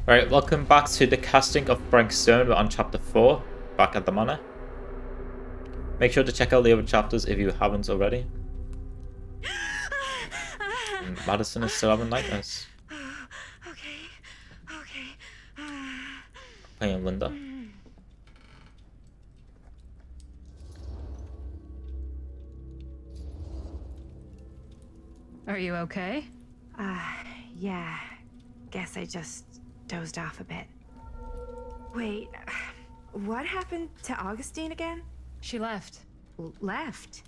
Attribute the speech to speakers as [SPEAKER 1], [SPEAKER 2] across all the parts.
[SPEAKER 1] Alright, welcome back to the casting of Frank Stone. We're on chapter 4, back at the manor. Make sure to check out the other chapters if you haven't already. And Madison is still having nightmares.
[SPEAKER 2] Okay.
[SPEAKER 1] Playing Linda.
[SPEAKER 3] Are you okay?
[SPEAKER 2] Yeah. Guess I just dozed off a bit. Wait, what happened to Augustine again?
[SPEAKER 3] She left.
[SPEAKER 2] Left?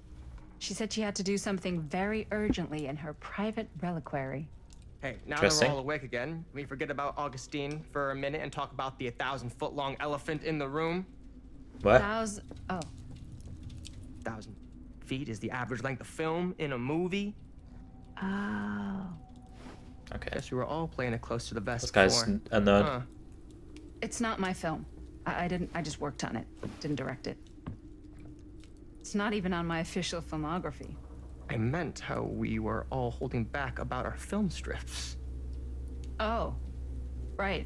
[SPEAKER 3] She said she had to do something very urgently in her private reliquary.
[SPEAKER 4] Hey, now that we're all awake again, can we forget about Augustine for a minute and talk about the 1,000-foot-long elephant in the room?
[SPEAKER 1] What?
[SPEAKER 3] 1,000. Oh.
[SPEAKER 4] 1,000 feet is the average length of film in a movie.
[SPEAKER 2] Oh.
[SPEAKER 1] Okay.
[SPEAKER 4] Guess we were all playing it close to the vest.
[SPEAKER 1] This guy's a nerd.
[SPEAKER 4] Huh.
[SPEAKER 3] It's not my film. I just worked on it. Didn't direct it. It's not even on my official filmography.
[SPEAKER 4] I meant how we were all holding back about our film strips.
[SPEAKER 3] Oh. Right.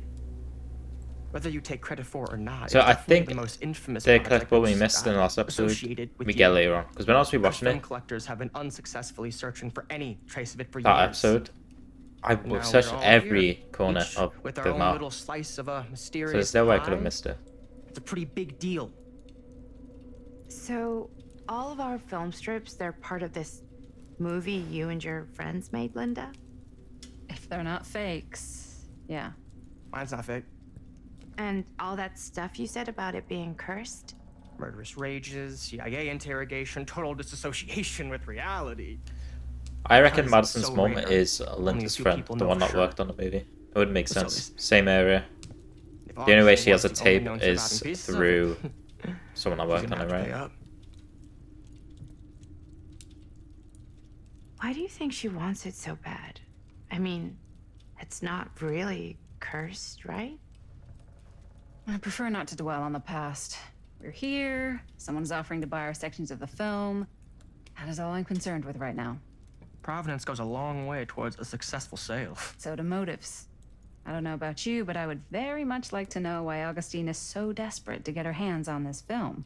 [SPEAKER 4] Whether you take credit for it or not,
[SPEAKER 1] So
[SPEAKER 4] it's
[SPEAKER 1] I
[SPEAKER 4] definitely
[SPEAKER 1] think
[SPEAKER 4] the most infamous
[SPEAKER 1] the
[SPEAKER 4] project
[SPEAKER 1] collectible we
[SPEAKER 4] that's,
[SPEAKER 1] missed in the last episode,
[SPEAKER 4] associated with
[SPEAKER 1] we
[SPEAKER 4] you.
[SPEAKER 1] get later on. Because when I was rewatching
[SPEAKER 4] Film
[SPEAKER 1] it,
[SPEAKER 4] collectors have been unsuccessfully searching for any trace of it for
[SPEAKER 1] that
[SPEAKER 4] years.
[SPEAKER 1] episode, I
[SPEAKER 4] Now
[SPEAKER 1] searched
[SPEAKER 4] we're all
[SPEAKER 1] every
[SPEAKER 4] here,
[SPEAKER 1] corner
[SPEAKER 4] each
[SPEAKER 1] of
[SPEAKER 4] with our
[SPEAKER 1] the
[SPEAKER 4] own
[SPEAKER 1] map.
[SPEAKER 4] little slice of a
[SPEAKER 1] So
[SPEAKER 4] mysterious
[SPEAKER 1] there's no way I could have
[SPEAKER 4] pie.
[SPEAKER 1] missed it.
[SPEAKER 4] It's a pretty big deal.
[SPEAKER 2] So, all of our film strips, they're part of this movie you and your friends made, Linda?
[SPEAKER 3] If they're not fakes. Yeah.
[SPEAKER 4] Mine's not fake.
[SPEAKER 2] And all that stuff you said about it being cursed?
[SPEAKER 4] Murderous rages, CIA interrogation, total disassociation with reality.
[SPEAKER 1] I reckon
[SPEAKER 4] Because it's
[SPEAKER 1] Madison's
[SPEAKER 4] so
[SPEAKER 1] mom
[SPEAKER 4] rare.
[SPEAKER 1] is
[SPEAKER 4] Only a
[SPEAKER 1] Linda's
[SPEAKER 4] few
[SPEAKER 1] friend,
[SPEAKER 4] people
[SPEAKER 1] the
[SPEAKER 4] know
[SPEAKER 1] one
[SPEAKER 4] for
[SPEAKER 1] that
[SPEAKER 4] sure.
[SPEAKER 1] worked on the movie. It would make
[SPEAKER 4] So
[SPEAKER 1] sense.
[SPEAKER 4] is-
[SPEAKER 1] Same area.
[SPEAKER 4] If
[SPEAKER 1] The only way
[SPEAKER 4] Augustine
[SPEAKER 1] she has a
[SPEAKER 4] was the only
[SPEAKER 1] tape
[SPEAKER 4] known
[SPEAKER 1] is
[SPEAKER 4] surviving piece of it,
[SPEAKER 1] through someone that
[SPEAKER 4] she's
[SPEAKER 1] worked
[SPEAKER 4] gonna
[SPEAKER 1] on it,
[SPEAKER 4] have to pay
[SPEAKER 1] right?
[SPEAKER 4] up.
[SPEAKER 2] Why do you think she wants it so bad? I mean, it's not really cursed, right?
[SPEAKER 3] I prefer not to dwell on the past. We're here. Someone's offering to buy our sections of the film. That is all I'm concerned with right now.
[SPEAKER 4] Providence goes a long way towards a successful sale.
[SPEAKER 3] So do motives. I don't know about you, but I would very much like to know why Augustine is so desperate to get her hands on this film.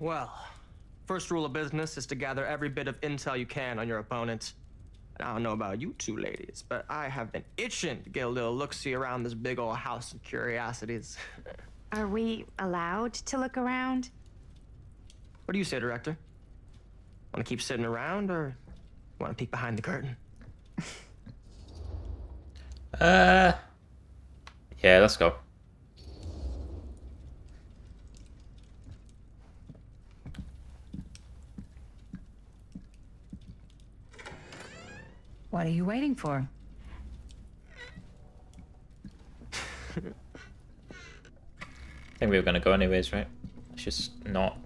[SPEAKER 4] Well, first rule of business is to gather every bit of intel you can on your opponent. And I don't know about you two ladies, but I have been itching to get a little look-see around this big old house of curiosities.
[SPEAKER 2] Are we allowed to look around?
[SPEAKER 4] What do you say, director? Want to keep sitting around, or want to peek behind the curtain?
[SPEAKER 1] Yeah, let's go.
[SPEAKER 3] What are you waiting for?
[SPEAKER 1] I think we were gonna go anyways, right? Let's just not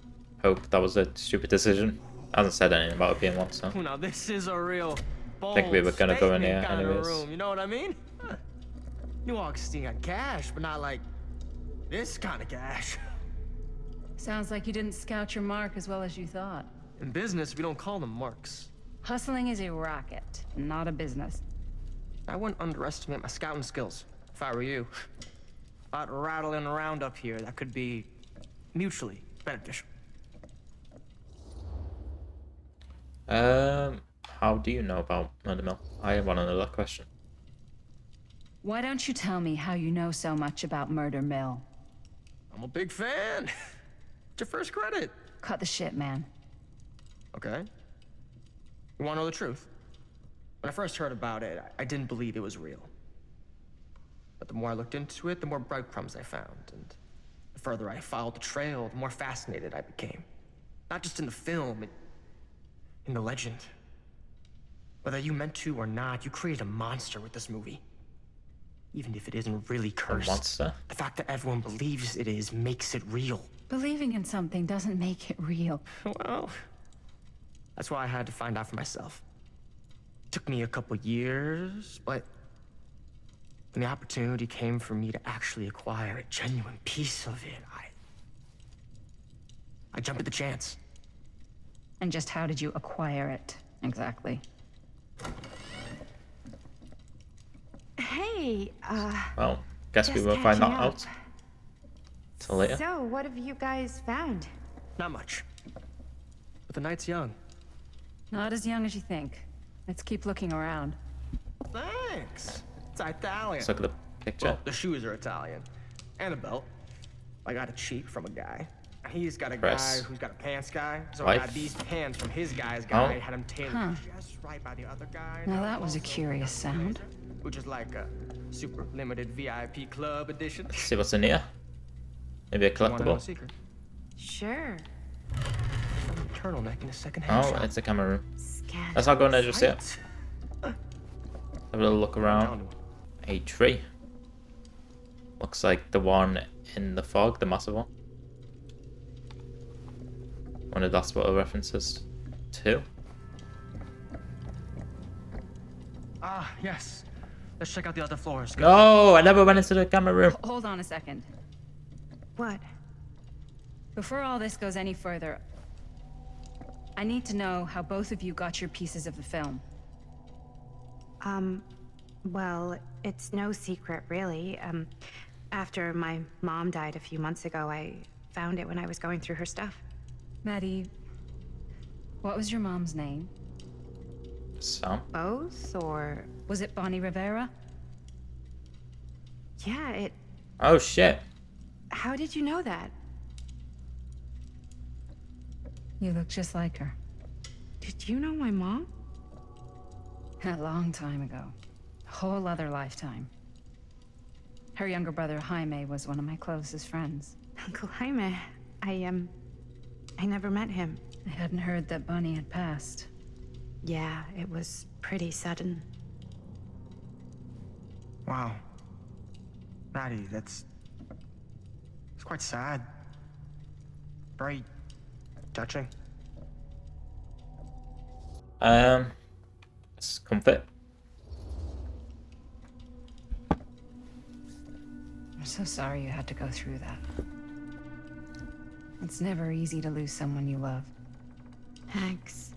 [SPEAKER 1] hope that was a stupid decision. Hasn't said anything about it being one, so.
[SPEAKER 4] Now this is a real bold
[SPEAKER 1] Think we were gonna go in
[SPEAKER 4] statement
[SPEAKER 1] here
[SPEAKER 4] kind of
[SPEAKER 1] anyways.
[SPEAKER 4] room, you know what I mean? New Augustine got cash, but not like this kind of cash.
[SPEAKER 3] Sounds like you didn't scout your mark as well as you thought.
[SPEAKER 4] In business, we don't call them marks.
[SPEAKER 3] Hustling is a racket, not a business.
[SPEAKER 4] I wouldn't underestimate my scouting skills, if I were you. A lot rattling around up here that could be mutually beneficial.
[SPEAKER 1] How do you know about Murder Mill? I want another question.
[SPEAKER 3] Why don't you tell me how you know so much about Murder Mill?
[SPEAKER 4] I'm a big fan. It's your first credit.
[SPEAKER 3] Cut the shit, man.
[SPEAKER 4] Okay. You want to know the truth? When I first heard about it, I didn't believe it was real. But the more I looked into it, the more breadcrumbs I found. And the further I followed the trail, the more fascinated I became. Not just in the film, in the legend. Whether you meant to or not, you created a monster with this movie. Even if it isn't really
[SPEAKER 1] A
[SPEAKER 4] cursed.
[SPEAKER 1] monster?
[SPEAKER 4] The fact that everyone believes it is makes it real.
[SPEAKER 3] Believing in something doesn't make it real.
[SPEAKER 4] Well, that's why I had to find out for myself. Took me a couple years, but when the opportunity came for me to actually acquire a genuine piece of it, I jumped at the chance.
[SPEAKER 3] And just how did you acquire it, exactly?
[SPEAKER 2] Hey,
[SPEAKER 1] Well, guess we
[SPEAKER 2] just
[SPEAKER 1] will find that
[SPEAKER 2] catching up.
[SPEAKER 1] out till later.
[SPEAKER 2] So, what have you guys found?
[SPEAKER 4] Not much. But the night's young.
[SPEAKER 3] Not as young as you think. Let's keep looking around.
[SPEAKER 4] Thanks. It's Italian.
[SPEAKER 1] Let's look at the picture.
[SPEAKER 4] Well, the shoes are Italian. And a belt. I got it cheap from a guy. He's got a
[SPEAKER 1] Press.
[SPEAKER 4] guy who's got a pants guy. So
[SPEAKER 1] Wife.
[SPEAKER 4] I got these pants from his guy's guy.
[SPEAKER 1] Oh.
[SPEAKER 4] Had him tailored
[SPEAKER 3] Huh.
[SPEAKER 4] just right by the other guy.
[SPEAKER 3] Now that was a curious sound.
[SPEAKER 4] Which is like a super limited VIP club edition.
[SPEAKER 1] Let's see what's in here. Maybe a
[SPEAKER 4] You wanna know a
[SPEAKER 1] collectible.
[SPEAKER 4] secret?
[SPEAKER 2] Sure.
[SPEAKER 4] Some turtleneck in a second-hand
[SPEAKER 1] Oh,
[SPEAKER 4] shop.
[SPEAKER 1] it's a camera room.
[SPEAKER 2] Scan.
[SPEAKER 1] Let's not go in there just yet.
[SPEAKER 4] Right.
[SPEAKER 1] Have a little look around.
[SPEAKER 4] Found him.
[SPEAKER 1] A tree. Looks like the one in the fog, the massive one. Wonder if that's what it references to.
[SPEAKER 4] Ah, yes. Let's check out the other floors. Go.
[SPEAKER 1] No, I never went into the camera room.
[SPEAKER 3] Hold on a second.
[SPEAKER 2] What?
[SPEAKER 3] Before all this goes any further, I need to know how both of you got your pieces of the film.
[SPEAKER 2] Well, it's no secret, really. After my mom died a few months ago, I found it when I was going through her stuff.
[SPEAKER 3] Maddie, what was your mom's name?
[SPEAKER 1] So,
[SPEAKER 2] Both, or...
[SPEAKER 3] Was it Bonnie Rivera?
[SPEAKER 2] Yeah, it...
[SPEAKER 1] oh shit.
[SPEAKER 2] How did you know that?
[SPEAKER 3] You look just like her.
[SPEAKER 2] Did you know my mom?
[SPEAKER 3] A long time ago. A whole other lifetime. Her younger brother, Jaime, was one of my closest friends.
[SPEAKER 2] Uncle Jaime. I never met him.
[SPEAKER 3] I hadn't heard that Bonnie had passed.
[SPEAKER 2] Yeah, it was pretty sudden.
[SPEAKER 4] Wow. Maddie, that's... It's quite sad. Very touching.
[SPEAKER 1] It's comfort.
[SPEAKER 3] I'm so sorry you had to go through that. It's never easy to lose someone you love.
[SPEAKER 2] Thanks.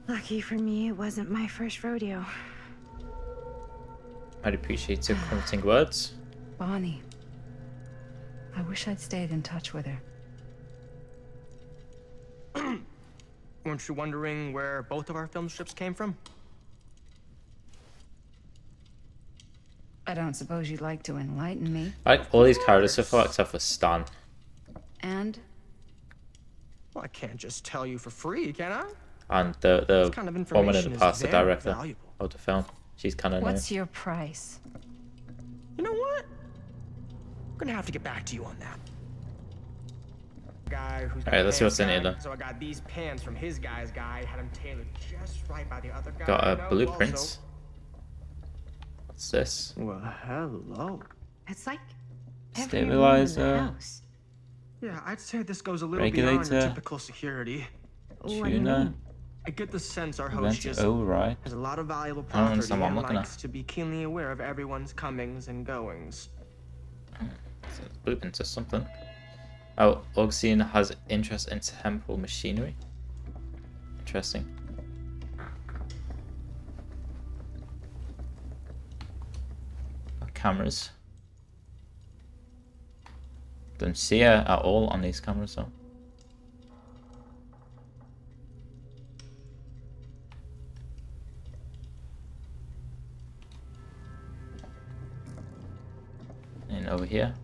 [SPEAKER 2] Lucky for me, it wasn't my first rodeo.
[SPEAKER 1] I'd appreciate your comforting words.
[SPEAKER 3] Bonnie. I wish I'd stayed in touch with her.
[SPEAKER 4] Weren't you wondering where both of our film strips came from?
[SPEAKER 3] I don't suppose you'd like to enlighten me.
[SPEAKER 1] I like all these characters so far except for Stan.
[SPEAKER 3] And
[SPEAKER 4] Well, I can't just tell you for free, can I?
[SPEAKER 1] And the
[SPEAKER 4] This kind of
[SPEAKER 1] woman in
[SPEAKER 4] information
[SPEAKER 1] the
[SPEAKER 4] is
[SPEAKER 1] past, the
[SPEAKER 4] very
[SPEAKER 1] director
[SPEAKER 4] valuable.
[SPEAKER 1] of the film. She's kind of
[SPEAKER 3] what's your price?
[SPEAKER 4] You know what? I'm gonna have to get back to you on that. Guy who's
[SPEAKER 1] Alright, let's see what's in here then.
[SPEAKER 4] So I got these pants from his guy's guy, had him tailored just right by the other guy.
[SPEAKER 1] got
[SPEAKER 4] you
[SPEAKER 1] a
[SPEAKER 4] know,
[SPEAKER 1] blueprint.
[SPEAKER 4] also-
[SPEAKER 1] What's this?
[SPEAKER 4] Well, hello.
[SPEAKER 2] It's like every room in the
[SPEAKER 1] Stabilizer.
[SPEAKER 2] house.
[SPEAKER 4] Yeah, I'd say this goes a little beyond your
[SPEAKER 1] Regulator.
[SPEAKER 4] typical security.
[SPEAKER 2] What do you
[SPEAKER 1] Tuner.
[SPEAKER 2] mean?
[SPEAKER 4] I get the sense our host
[SPEAKER 1] Vent
[SPEAKER 4] just
[SPEAKER 1] override.
[SPEAKER 4] has a lot of valuable
[SPEAKER 1] I don't
[SPEAKER 4] property
[SPEAKER 1] understand what
[SPEAKER 4] and
[SPEAKER 1] I'm looking
[SPEAKER 4] likes to be keenly aware of everyone's comings and goings.
[SPEAKER 1] So blueprints or something. Oh, Augustine has interest in temple machinery. Interesting. Cameras. Don't see her at all on these cameras though. And over here.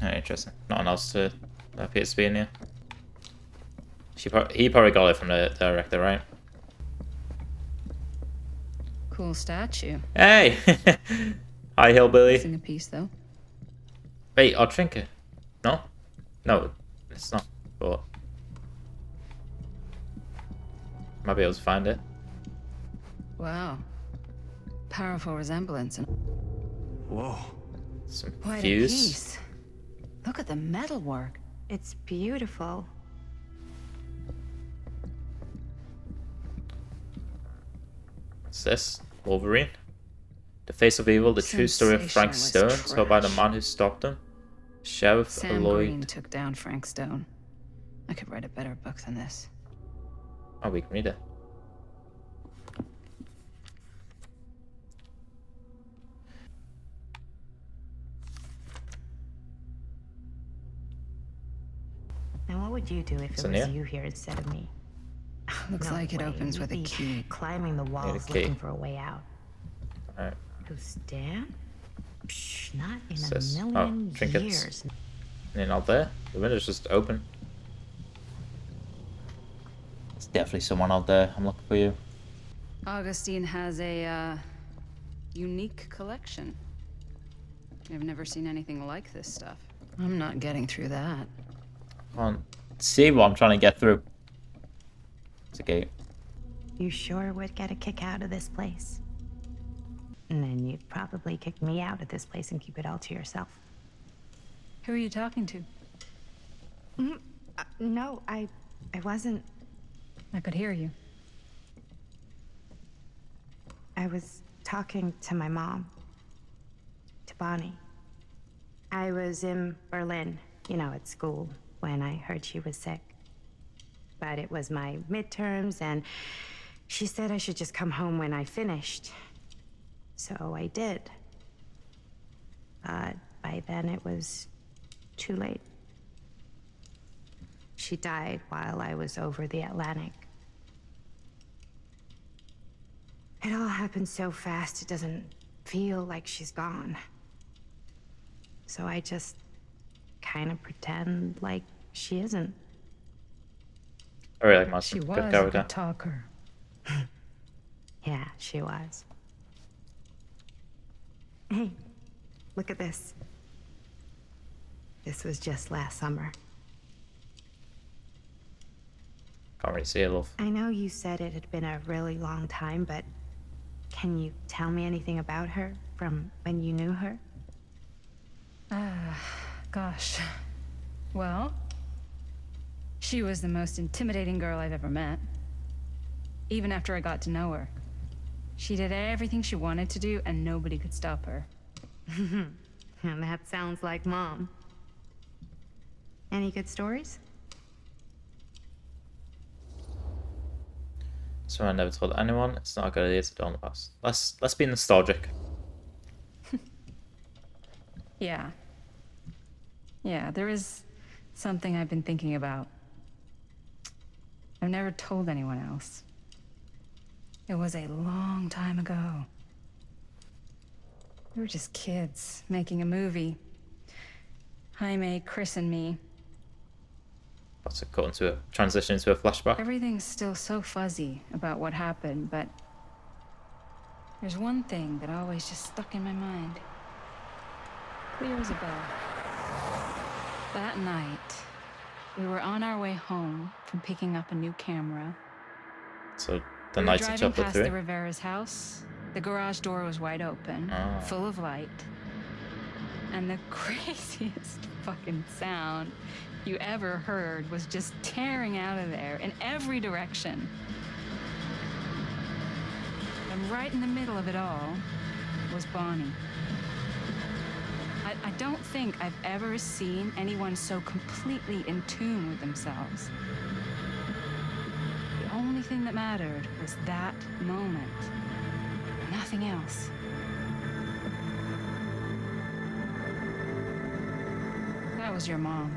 [SPEAKER 1] Interesting. Nothing else to appears to be in here. He probably got it from the director, right?
[SPEAKER 3] Cool statue.
[SPEAKER 1] Hey! Hi, Hillbilly.
[SPEAKER 3] Missing a piece, though.
[SPEAKER 1] Wait, our trinket. No? No, it's not. But might be able to find it.
[SPEAKER 3] Wow. Powerful resemblance. And
[SPEAKER 4] Whoa.
[SPEAKER 1] Some
[SPEAKER 3] quite a
[SPEAKER 1] fuse.
[SPEAKER 3] piece. Look at the metalwork.
[SPEAKER 2] It's beautiful.
[SPEAKER 1] What's this? Wolverine? The Face of Evil, the true story of Frank Stone,
[SPEAKER 3] Sensationalist
[SPEAKER 1] told by the
[SPEAKER 3] trash.
[SPEAKER 1] man who stopped him. Sheriff
[SPEAKER 3] Sam
[SPEAKER 1] Lloyd.
[SPEAKER 3] Green took down Frank Stone. I could write a better book than this.
[SPEAKER 1] Oh, we can read it.
[SPEAKER 2] And what would you do if it
[SPEAKER 1] in
[SPEAKER 2] was
[SPEAKER 1] here?
[SPEAKER 2] you here instead of me?
[SPEAKER 3] Looks
[SPEAKER 2] No
[SPEAKER 3] like it
[SPEAKER 2] way.
[SPEAKER 3] opens
[SPEAKER 2] You'd
[SPEAKER 3] with a
[SPEAKER 2] be
[SPEAKER 3] key.
[SPEAKER 2] climbing the walls
[SPEAKER 1] key.
[SPEAKER 2] looking for a way out.
[SPEAKER 1] Alright.
[SPEAKER 2] Who, Stan? Psh, not in
[SPEAKER 1] What's
[SPEAKER 2] a
[SPEAKER 1] this? Oh,
[SPEAKER 2] million
[SPEAKER 1] trinkets.
[SPEAKER 2] years.
[SPEAKER 1] And out there. The window's just open. There's definitely someone out there. I'm looking for you.
[SPEAKER 3] Augustine has a unique collection. I've never seen anything like this stuff. I'm not getting through that.
[SPEAKER 1] I can't see what I'm trying to get through. It's a gate.
[SPEAKER 2] You sure would get a kick out of this place. And then you'd probably kick me out of this place and keep it all to yourself.
[SPEAKER 3] Who are you talking to?
[SPEAKER 2] No, I wasn't.
[SPEAKER 3] I could hear you.
[SPEAKER 2] I was talking to my mom. To Bonnie. I was in Berlin, at school, when I heard she was sick. But it was my midterms, and she said I should just come home when I finished. So I did. But by then it was too late. She died while I was over the Atlantic. It all happened so fast, it doesn't feel like she's gone. So I just kind of pretend like she isn't.
[SPEAKER 1] I really like my
[SPEAKER 3] She
[SPEAKER 1] good
[SPEAKER 3] was a
[SPEAKER 1] character.
[SPEAKER 3] good talker.
[SPEAKER 2] Yeah, she was. Hey, look at this. This was just last summer.
[SPEAKER 1] Can't really see it, love.
[SPEAKER 2] I know you said it had been a really long time, but can you tell me anything about her from when you knew her?
[SPEAKER 3] Gosh. Well, she was the most intimidating girl I've ever met. Even after I got to know her. She did everything she wanted to do, and nobody could stop her.
[SPEAKER 2] And that sounds like Mom. Any good stories?
[SPEAKER 1] So I never told anyone. It's not a good idea to tell the past. Let's be nostalgic.
[SPEAKER 3] Yeah. Yeah, there is something I've been thinking about. I've never told anyone else. It was a long time ago. We were just kids making a movie. Jaime, Chris, and me.
[SPEAKER 1] That's a cut into a transition into a flashback.
[SPEAKER 3] Everything's still so fuzzy about what happened, but there's one thing that always just stuck in my mind. Clear as a bell. That night, we were on our way home from picking up a new camera.
[SPEAKER 1] So the
[SPEAKER 3] We were
[SPEAKER 1] night in
[SPEAKER 3] driving
[SPEAKER 1] chapter
[SPEAKER 3] past
[SPEAKER 1] 3.
[SPEAKER 3] the Rivera's house. The garage door was wide open,
[SPEAKER 1] Ah.
[SPEAKER 3] full of light. And the craziest fucking sound you ever heard was just tearing out of there in every direction. And right in the middle of it all was Bonnie. I don't think I've ever seen anyone so completely in tune with themselves. The only thing that mattered was that moment. Nothing else. That was your mom.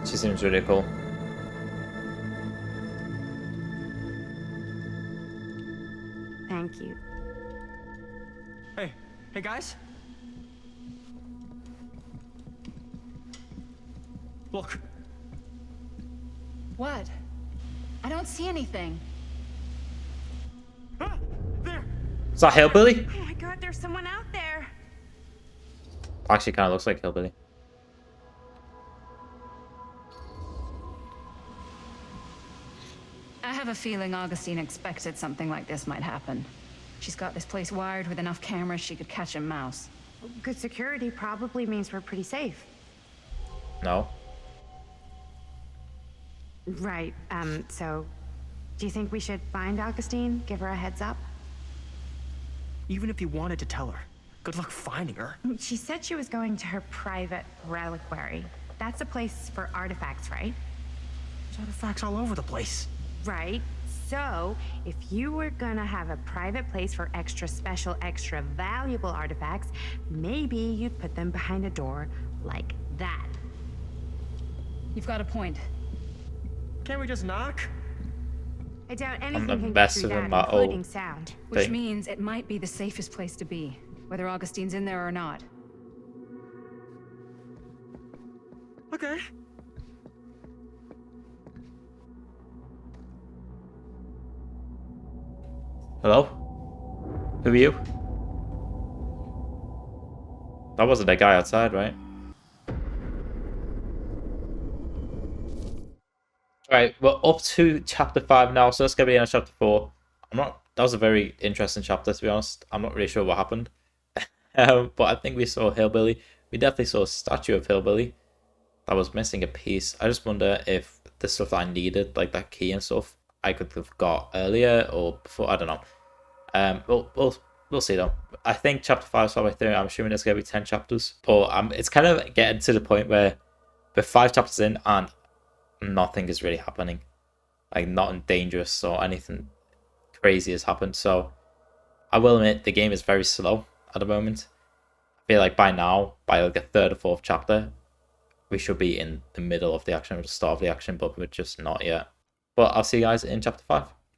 [SPEAKER 1] She seems really cool.
[SPEAKER 2] Thank you.
[SPEAKER 4] Hey guys. Look.
[SPEAKER 3] What? I don't see anything.
[SPEAKER 4] Ah, there.
[SPEAKER 1] Is that Hillbilly?
[SPEAKER 2] Oh my god, there's someone out there!
[SPEAKER 1] Actually, kind of looks like Hillbilly.
[SPEAKER 3] I have a feeling Augustine expected something like this might happen. She's got this place wired with enough cameras she could catch a mouse.
[SPEAKER 2] Good security probably means we're pretty safe.
[SPEAKER 1] No.
[SPEAKER 2] Right, so do you think we should find Augustine? Give her a heads up?
[SPEAKER 4] Even if he wanted to tell her, good luck finding her.
[SPEAKER 2] She said she was going to her private reliquary. That's a place for artifacts, right?
[SPEAKER 4] There's artifacts all over the place.
[SPEAKER 2] Right. So, if you were gonna have a private place for extra special, extra valuable artifacts, maybe you'd put them behind a door like that.
[SPEAKER 3] You've got a point.
[SPEAKER 4] Can't we just knock?
[SPEAKER 2] I doubt
[SPEAKER 1] the
[SPEAKER 2] anything can get
[SPEAKER 1] best
[SPEAKER 2] through
[SPEAKER 1] of
[SPEAKER 2] that,
[SPEAKER 1] them are
[SPEAKER 2] including
[SPEAKER 1] old.
[SPEAKER 2] sound.
[SPEAKER 3] Which
[SPEAKER 1] Thing.
[SPEAKER 3] means it might be the safest place to be, whether Augustine's in there or not.
[SPEAKER 4] Okay.
[SPEAKER 1] Hello? Who are you? That wasn't a guy outside, right? Right, we're up to chapter 5 now, so let's get into chapter 4. That was a very interesting chapter, to be honest. I'm not really sure what happened. But I think we saw Hillbilly. We definitely saw a statue of Hillbilly that was missing a piece. I just wonder if the stuff that I needed, like that key and stuff, I could have got earlier or before. I don't know. We'll see though. I think chapter 5 is halfway through. I'm assuming it's gonna be 10 chapters, but it's kind of getting to the point where we're 5 chapters in and nothing is really happening. Like nothing dangerous or anything crazy has happened. So I will admit the game is very slow at the moment. I feel like by now, by like the 3rd or 4th chapter, we should be in the middle of the action or the start of the action, but we're just not yet. But I'll see you guys in chapter 5.